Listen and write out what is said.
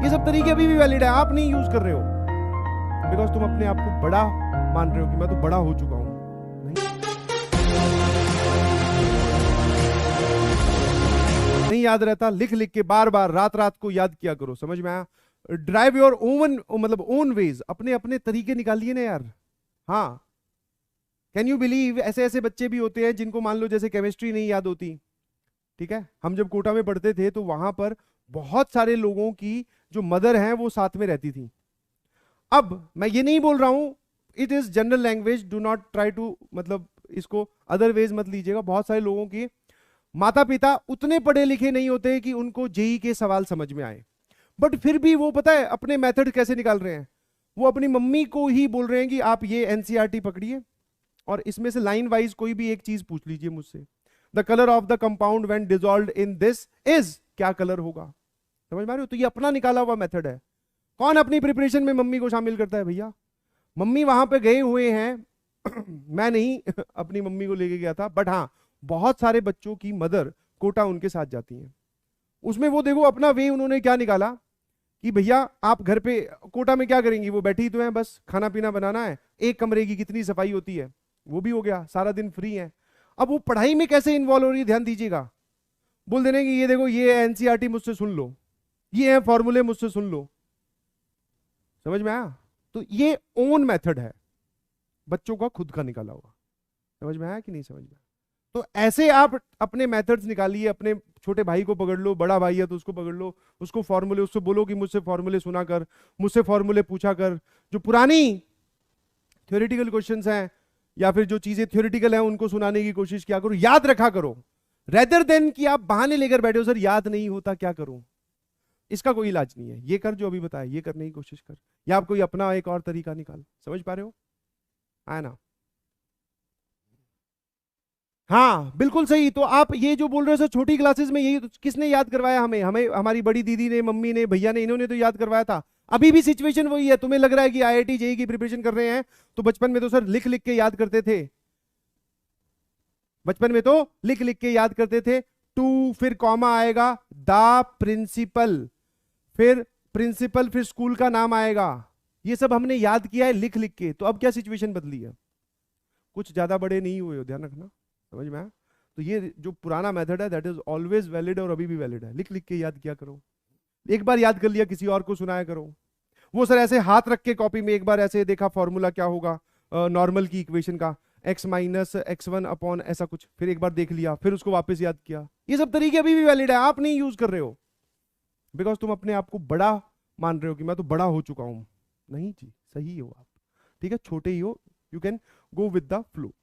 ये सब तरीके अभी भी वैलिड है, आप नहीं यूज कर रहे हो बिकॉज तुम अपने आप को बड़ा मान रहे हो कि मैं तो बड़ा हो चुका हूं। नहीं याद रहता, लिख लिख के बार बार रात रात को याद किया करो। समझ में आया? ड्राइव योर ओन, मतलब ओन वेज, अपने अपने तरीके निकालिए ना यार। हाँ, कैन यू बिलीव ऐसे ऐसे बच्चे भी होते हैं जिनको मान लो जैसे केमिस्ट्री नहीं याद होती, ठीक है। हम जब कोटा में पढ़ते थे तो वहां पर बहुत सारे लोगों की जो मदर हैं वो साथ में रहती थी। अब मैं ये नहीं बोल रहा हूं, it is general language, do not try to, मतलब इसको अदर वेज मत लीजिएगा। बहुत सारे लोगों की माता पिता उतने पढ़े लिखे नहीं होते कि उनको जेई के सवाल समझ में आए, बट फिर भी वो पता है अपने मेथड कैसे निकाल रहे हैं। वो अपनी मम्मी को ही बोल रहे हैं कि आप ये एनसीईआरटी पकड़िए और इसमें से लाइन वाइज कोई भी एक चीज पूछ लीजिए मुझसे। The colour of the compound when dissolved in this is, क्या कलर होगा। समझ में आ रहे हो? तो ये अपना निकाला हुआ मेथड है। कौन अपनी प्रिपरेशन में मम्मी को शामिल करता है भैया? मम्मी वहां पे गए हुए हैं मैं नहीं अपनी मम्मी को लेके गया था, बट हाँ बहुत सारे बच्चों की मदर कोटा उनके साथ जाती हैं। उसमें वो देखो अपना वे उन्होंने क्या निकाला कि भैया आप घर पे कोटा में क्या करेंगी, वो बैठी तो हैं, बस खाना पीना बनाना है, एक कमरे की कितनी सफाई होती है वो भी हो गया, सारा दिन फ्री है। अब वो पढ़ाई में कैसे इन्वॉल्व हो रही है ध्यान दीजिएगा। बोल देने कि ये देखो ये एनसीईआरटी मुझसे सुन लो, ये है फॉर्मूले मुझसे सुन लो। समझ में आया? तो ये ओन मेथड है बच्चों का खुद का निकाला हुआ। समझ में आया कि नहीं समझ में? तो ऐसे आप अपने मेथड्स निकालिए। अपने छोटे भाई को पकड़ लो, बड़ा भाई है तो उसको पकड़ लो, उसको फॉर्मूले, उससे बोलो कि मुझसे फॉर्मूले सुना कर, मुझसे फॉर्मूले पूछा कर। जो पुरानी थ्योरेटिकल क्वेश्चंस हैं या फिर जो चीजें थ्योरेटिकल हैं उनको सुनाने की कोशिश किया करो, याद रखा करो, रेदर देन कि आप बहाने लेकर बैठे हो सर याद नहीं होता क्या करूं। इसका कोई इलाज नहीं है। ये कर जो अभी बताया, ये करने की कोशिश कर, या आप कोई अपना एक और तरीका निकाल। समझ पा रहे हो? है ना? हाँ बिल्कुल सही। तो आप ये जो बोल रहे हो सर छोटी क्लासेस में यही तो किसने याद करवाया हमें? हमें हमारी बड़ी दीदी ने, मम्मी ने, भैया ने, इन्होंने तो याद करवाया था। अभी भी सिचुएशन वही है। तुम्हें लग रहा है कि आईआईटी जेईई की प्रिपरेशन कर रहे हैं तो बचपन में तो सर लिख लिख के याद करते थे। बचपन में तो लिख लिख के याद करते थे। टू, फिर कॉमा आएगा, द प्रिंसिपल, फिर प्रिंसिपल, फिर स्कूल का नाम आएगा। ये सब हमने याद किया है लिख लिख के। तो अब क्या सिचुएशन बदली है? कुछ ज्यादा बड़े नहीं हुए हो, ध्यान रखना। समझ में आया? तो ये जो पुराना मेथड है दैट इज ऑलवेज वैलिड और अभी भी वैलिड है। लिख लिख के याद किया करो। एक बार याद कर लिया किसी और को सुनाया करो। वो सर ऐसे हाथ रख के कॉपी में एक बार ऐसे देखा फॉर्मूला क्या होगा नॉर्मल की इक्वेशन का, x माइनस x1 अपॉन ऐसा कुछ, फिर एक बार देख लिया, फिर उसको वापस याद किया। ये सब तरीके अभी भी वैलिड है, आप नहीं यूज कर रहे हो बिकॉज तुम अपने आप को बड़ा मान रहे हो कि मैं तो बड़ा हो चुका हूं। नहीं जी, सही हो आप, ठीक है, छोटे ही हो, you can go with the flow.